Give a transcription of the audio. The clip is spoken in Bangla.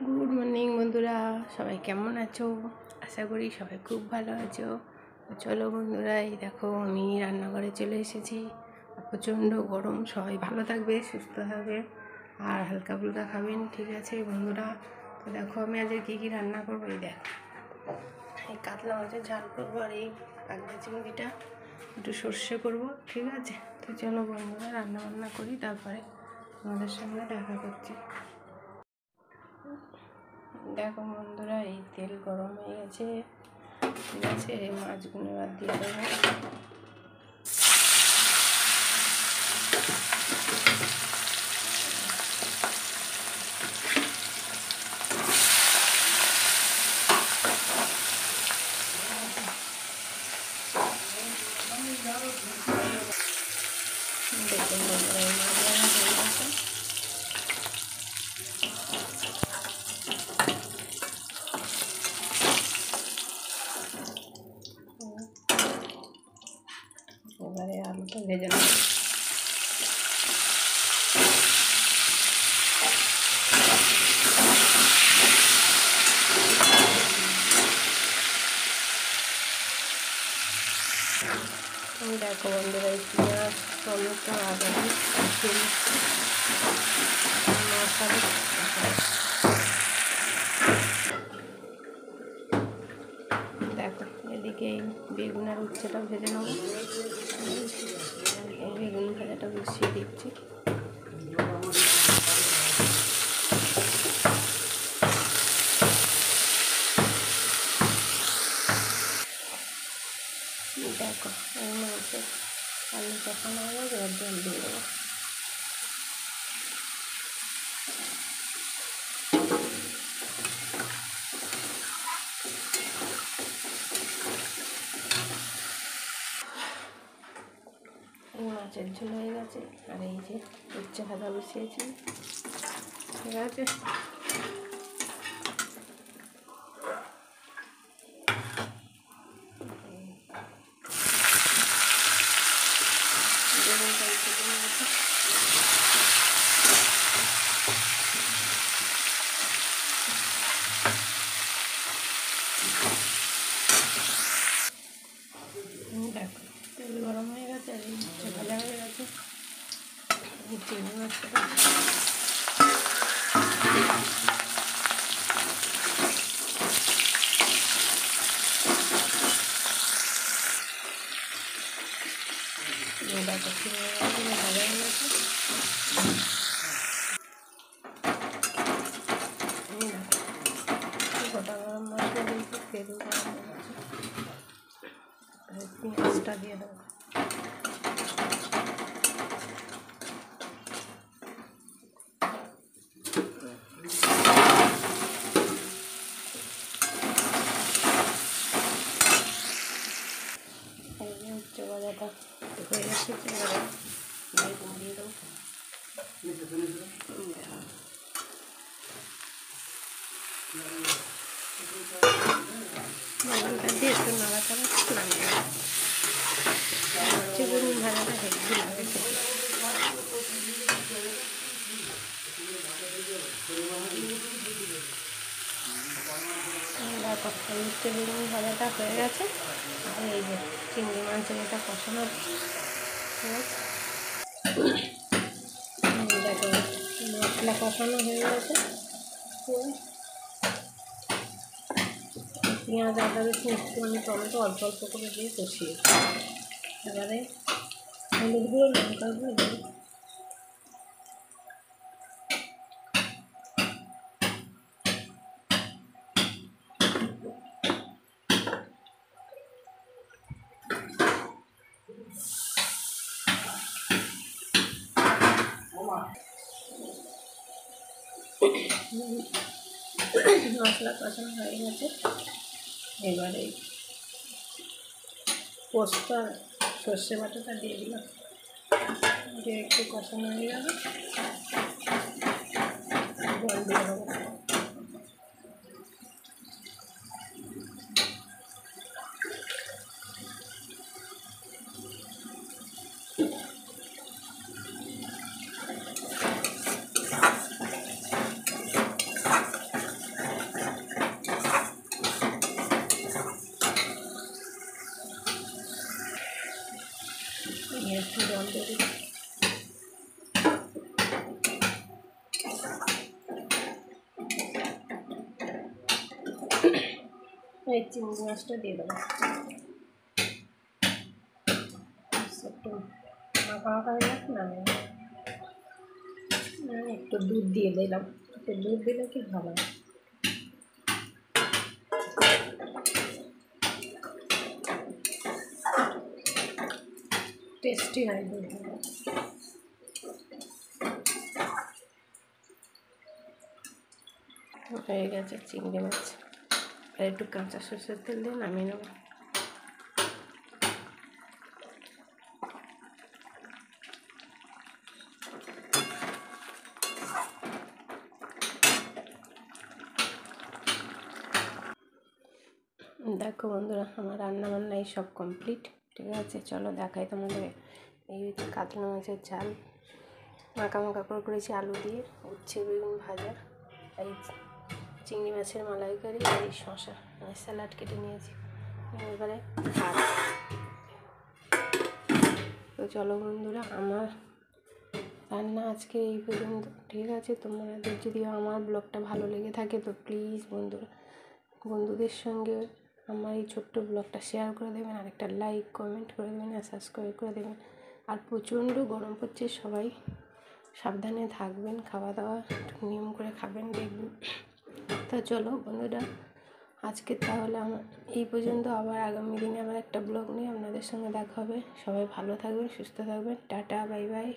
গুড মর্নিং বন্ধুরা, সবাই কেমন আছো? আশা করি সবাই খুব ভালো আছো। চলো বন্ধুরা, এই দেখো আমি রান্নাঘরে চলে এসেছি। প্রচণ্ড গরম, সবাই ভালো থাকবে, সুস্থ থাকবে আর হালকা ফুলকা খাবেন, ঠিক আছে বন্ধুরা? তো দেখো আমি আজকে কী রান্না করবো। এই দেখো, এই কাতলা মাছের ঝাল করবো আর এই কাতলা চিংড়িটা একটু সর্ষে করবো, ঠিক আছে? তো চলো বন্ধুরা রান্না বান্না করি, তারপরে তোমাদের সঙ্গে দেখা করছি। দেখো বন্ধুরা, এই তেল গরম হয়ে গেছে, ঠিক আছে? এই মাছগুলো এবার দিয়ে দেবো। দেখুন বন্ধুরা, এই মাছগুলো হয়ে গেছে। এবারে আলুটা ভেজে নেব। দেখো বন্ধুরা, এই পেঁয়াজ টমেটো আদা মশলা দেখো, এদিকে এই বেগুন আর উচ্ছেটা ভেজে নেব। এই বেগুন ভাজাটা বসিয়ে দিচ্ছি। দেখো এই মাছের আলু কষানো হয়ে গেছে, এবার জল দিয়ে দেবো। এই মাছের ঝোল হয়ে গেছে, আর এই যে উচ্ছে ভাজা বসিয়েছি, ঠিক আছে? দেখো তেল গরম হয়ে গেছে, আর এই উচ্ছে ভাজা হয়ে গেছে। চিংড়ি মাছটা দেখো চিংড়ি মাছগুলো ভাজা হয়ে গেছে। গোটা গরম মশলা দিয়েছি, তেল গরম হয়ে গেছে, পেঁয়াজটা দিয়ে দেবো। উচ্চ ভাজাটা হয়ে গেছে, এবারে বেগুন দিয়ে দেবো। বেগুনটা দিয়ে একটু নাড়াচাড়া নামিয়ে দেবো। বেগুন ভাজাটা হেভি লাগে খেতে। দেখো উচ্ছে বেগুন ভাজাটা হয়ে গেছে, আর এই যে চিংড়ি মাছের এটা কষানো, ঠিক আছে? দেখো মশলা কষানো হয়ে গেছে, পেঁয়াজ আদা রসুন একটুখানি টমেটো অল্প অল্প করে দিয়ে কষিয়ে, এবারে হলুদ গুঁড়ো লঙ্কা গুঁড়ো দিয়ে মশলা কষানো হয়ে গেছে। এবারে পোস্ত আর সর্ষে বাটাটা দিয়ে দিলাম, দিয়ে একটু কষানো হয়ে যাবে, জল দিয়ে দেবো। এই চিংড়ি মাছটা দিয়ে দেবো, একটু মাখা মাখা হয়ে যাক না, একটু দুধ দিয়ে দিলাম, একটু দুধ দিলে কি ভালো হয়, টেস্টি হয় দুধ দিলে। হয়ে গেছে চিংড়ি মাছ, আর একটু কাঁচা সরষের তেল দিয়ে নামিয়ে নেব। দেখো বন্ধুরা, আমার রান্না বান্না এই সব কমপ্লিট, ঠিক আছে? চলো দেখাই তোমাদের। এই হচ্ছে কাতলা মাছের ঝাল, মাখা মাখা করে করেছি আলু দিয়ে, উচ্ছে বেগুন ভাজা, এই চিংড়ি মাছের মালাইকারি, আর এই শশা, স্যালাড কেটে নিয়েছি। এবারে ভাত। তো চলো বন্ধুরা, আমার রান্না আজকে এই পর্যন্ত, ঠিক আছে? তোমাদের যদি আমার ব্লগটা ভালো লেগে থাকে তো প্লিজ বন্ধুরা, বন্ধুদের সঙ্গে আমার এই ছোট্ট ব্লগটা শেয়ার করে দেবেন, আর একটা লাইক কমেন্ট করে দেবেন, আর সাবস্ক্রাইব করে দেবেন। আর প্রচণ্ড গরম পড়ছে, সবাই সাবধানে থাকবেন, খাওয়া দাওয়া একটু নিয়ম করে খাবেন, দেখবেন। তো চলো বন্ধুরা, আজকে তাহলে আমার এই পর্যন্ত, আবার আগামী দিনে আবার একটা ব্লগ নিয়ে আপনাদের সঙ্গে দেখা হবে। সবাই ভালো থাকবেন, সুস্থ থাকবেন, টাটা, বাই বাই।